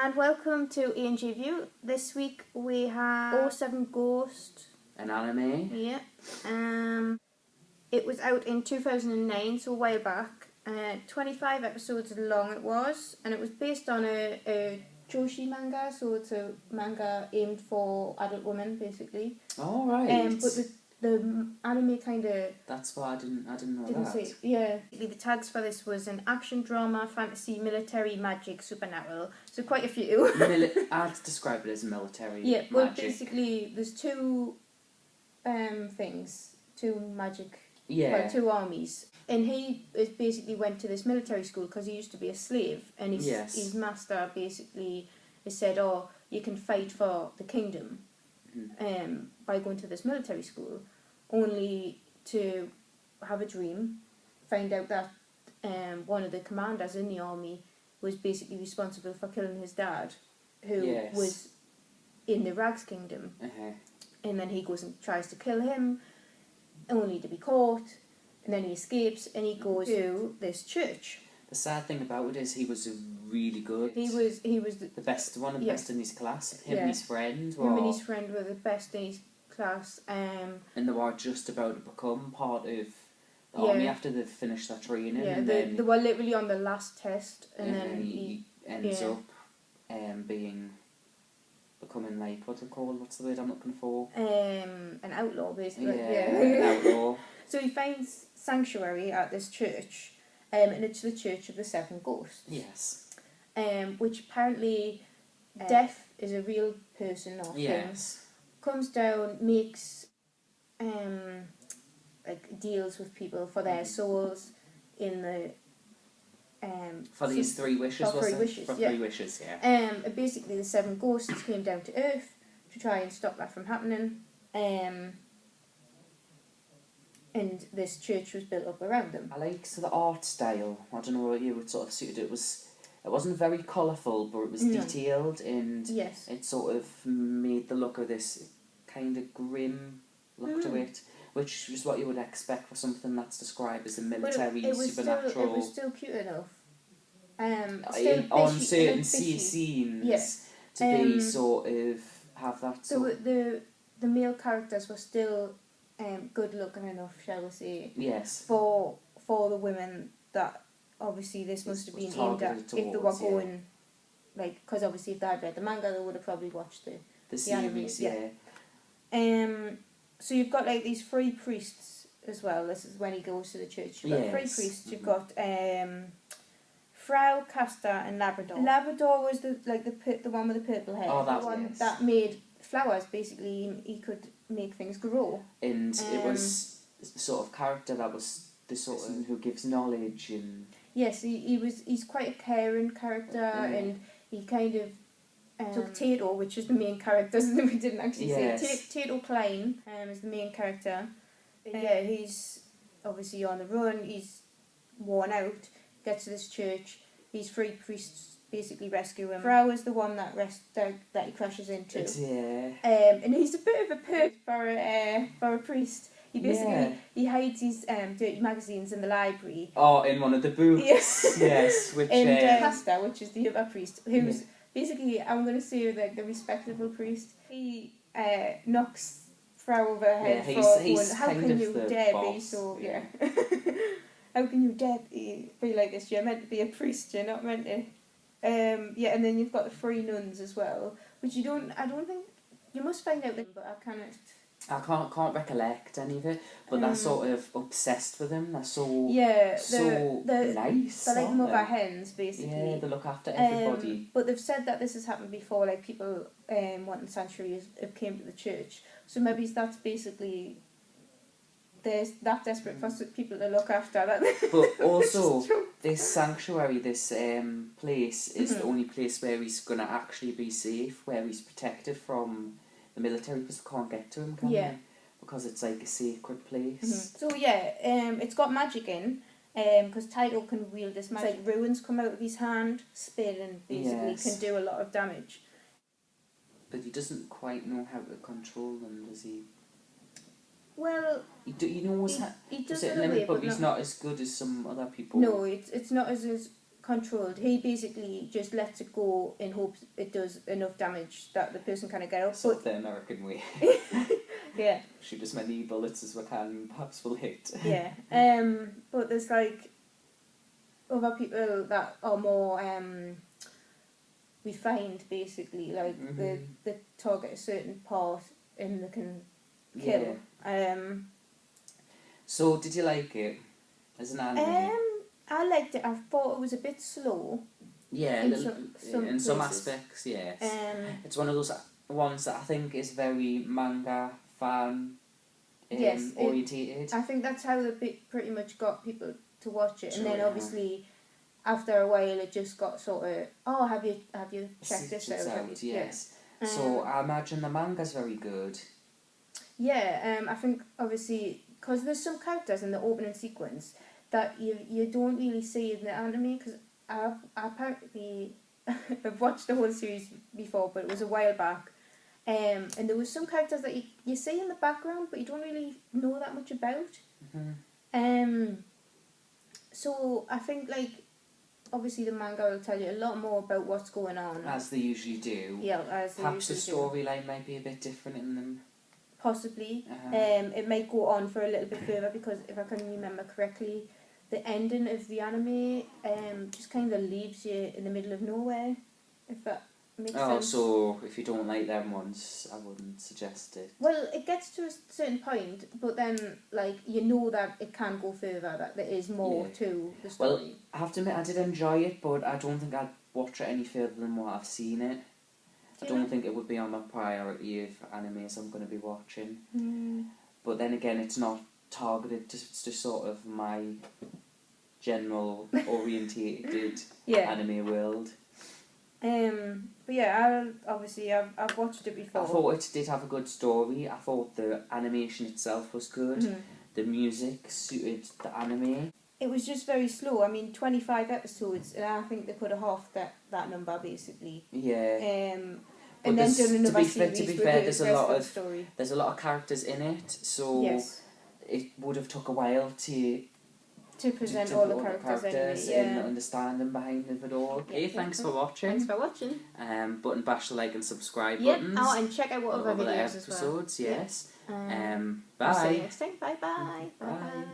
And welcome to A&G View. This week we have Oh Seven Ghost. An anime? Yeah. It was out in 2009, so a while back. 25 episodes long it was, and it was based on a Joshi manga, so it's a manga aimed for adult women, basically. Oh, right. But the anime kind of... That's why I didn't know that. Say, yeah. The tags for this was an action drama, fantasy, military, magic, supernatural. So quite a few. I'd describe it as military yeah, well, magic. basically there's two things, two magic, two armies. And he basically went to this military school because he used to be a slave, and his master basically has said, "Oh, you can fight for the kingdom, by going to this military school," only to have a dream, find out that one of the commanders in the army was basically responsible for killing his dad, who was in the Rags Kingdom. And then he goes and tries to kill him, only to be caught, and then he escapes and he goes to this church. The sad thing about it is he was really good. He was the best, one of the best in his class. Him and his friend were... Him and his friend were the best in his class. And they were just about to become part of the army after they've finished their training. Yeah, and they were literally on the last test, and then he ends up becoming, like, what's it called? What's the word I'm looking for? An outlaw, basically. An outlaw. So he finds sanctuary at this church, and it's the Church of the Seven Ghosts. Yes. Which apparently Death is a real person or thing. Comes down, makes like deals with people for their souls in the for these three wishes, for three wishes, for three wishes, yeah. Basically the seven ghosts came down to Earth to try and stop that from happening. And this church was built up around them. I like the art style. I don't know what you would sort of suited it. It wasn't very colourful, but it was detailed, and it sort of made the look of this kind of grim look to it, which is what you would expect for something that's described as a military, supernatural. It was still cute enough. On certain scenes, to be sort of have that. The male characters were still good looking enough, shall we say? Yes. For the women that obviously this must have been aimed at if they were going, like, because obviously if they had read the manga, they would have probably watched the series, So you've got like these three priests as well. This is when he goes to the church. You've got three priests. You've got Frau, Castor, and Labrador. Labrador was the one with the purple hair. Oh, the one that made flowers. Basically, he could make things grow. And it was the sort of character that was the sort of who gives knowledge and. Yes, he's quite a caring character, and he kind of took Tato, which is the main character, we didn't actually say. Tato Klein is the main character. He's obviously on the run, he's worn out, gets to this church, these three priests basically rescue him. Frau is the one that he crashes into. And he's a bit of a perv for a priest. He basically he hides his dirty magazines in the library. Oh, in one of the booths. Yes. Which and Castor, which is the other priest, who's basically, I'm going to say, the respectable priest. He knocks Frau over her head for going, how can you dare be so... Yeah. How can you dare be like this? You're meant to be a priest, you're not meant to... and then you've got the three nuns as well, which I don't think... You must find out, but I can't recollect any of it, but they're sort of obsessed with him. They're so nice. They're like mother hens, basically. Yeah, they look after everybody. But they've said that this has happened before, like people wanting sanctuary have came to the church. So maybe that's basically they're that desperate for people to look after that. But also, this sanctuary, this place is the only place where he's gonna actually be safe, where he's protected from the military, because they can't get to him, can they? Because it's like a sacred place. So it's got magic in, because Taito can wield this magic. It's like runes come out of his hand, spin, and basically can do a lot of damage. But he doesn't quite know how to control them, does he? Well, he knows how. He does it in a way, but he's not as good as some other people. No, it's not as controlled. He basically just lets it go in hopes it does enough damage that the person kind of get up. Sort of the American way. Yeah. Shoot as many bullets as we can, perhaps we'll hit. Yeah. But there's like other people that are more refined, basically, like they target a certain part and they can kill. Yeah. So did you like it as an anime? I liked it. I thought it was a bit slow. Yeah, in some aspects, yes. It's one of those ones that I think is very manga fan orientated. I think that's how they pretty much got people to watch it, and then obviously after a while it just got sort of, have you checked this out? Yes. Yeah. So I imagine the manga's very good. Yeah, I think obviously because there's some characters in the opening sequence that you don't really see in the anime, because I've apparently I've watched the whole series before, but it was a while back, and there was some characters that you see in the background but you don't really know that much about. So I think like obviously the manga will tell you a lot more about what's going on, as they usually do. Yeah, as they perhaps the storyline might be a bit different in them. Possibly. It might go on for a little bit further, because if I can remember correctly, the ending of the anime just kind of leaves you in the middle of nowhere, if that makes sense. Oh, so if you don't like them ones, I wouldn't suggest it. Well, it gets to a certain point, but then like you know that it can go further, that there is more to the story. Well, I have to admit I did enjoy it, but I don't think I'd watch it any further than what I've seen it. I don't think it would be on my priority of animes I'm going to be watching. But then again, it's not targeted to sort of my general orientated anime world. But yeah, I've watched it before. I thought it did have a good story. I thought the animation itself was good. The music suited the anime. It was just very slow. I mean, 25 episodes, and I think they could have halved that number basically. Yeah. And then done another series. To be fair, there's a lot of characters in it, so it would have took a while to present all the characters anyway, and understanding behind it all. Okay, thanks for watching. Thanks for watching. Button bash the like and subscribe buttons. Oh, and check out what other videos episodes, as well. Yes. Bye. Bye. See you next time. Bye.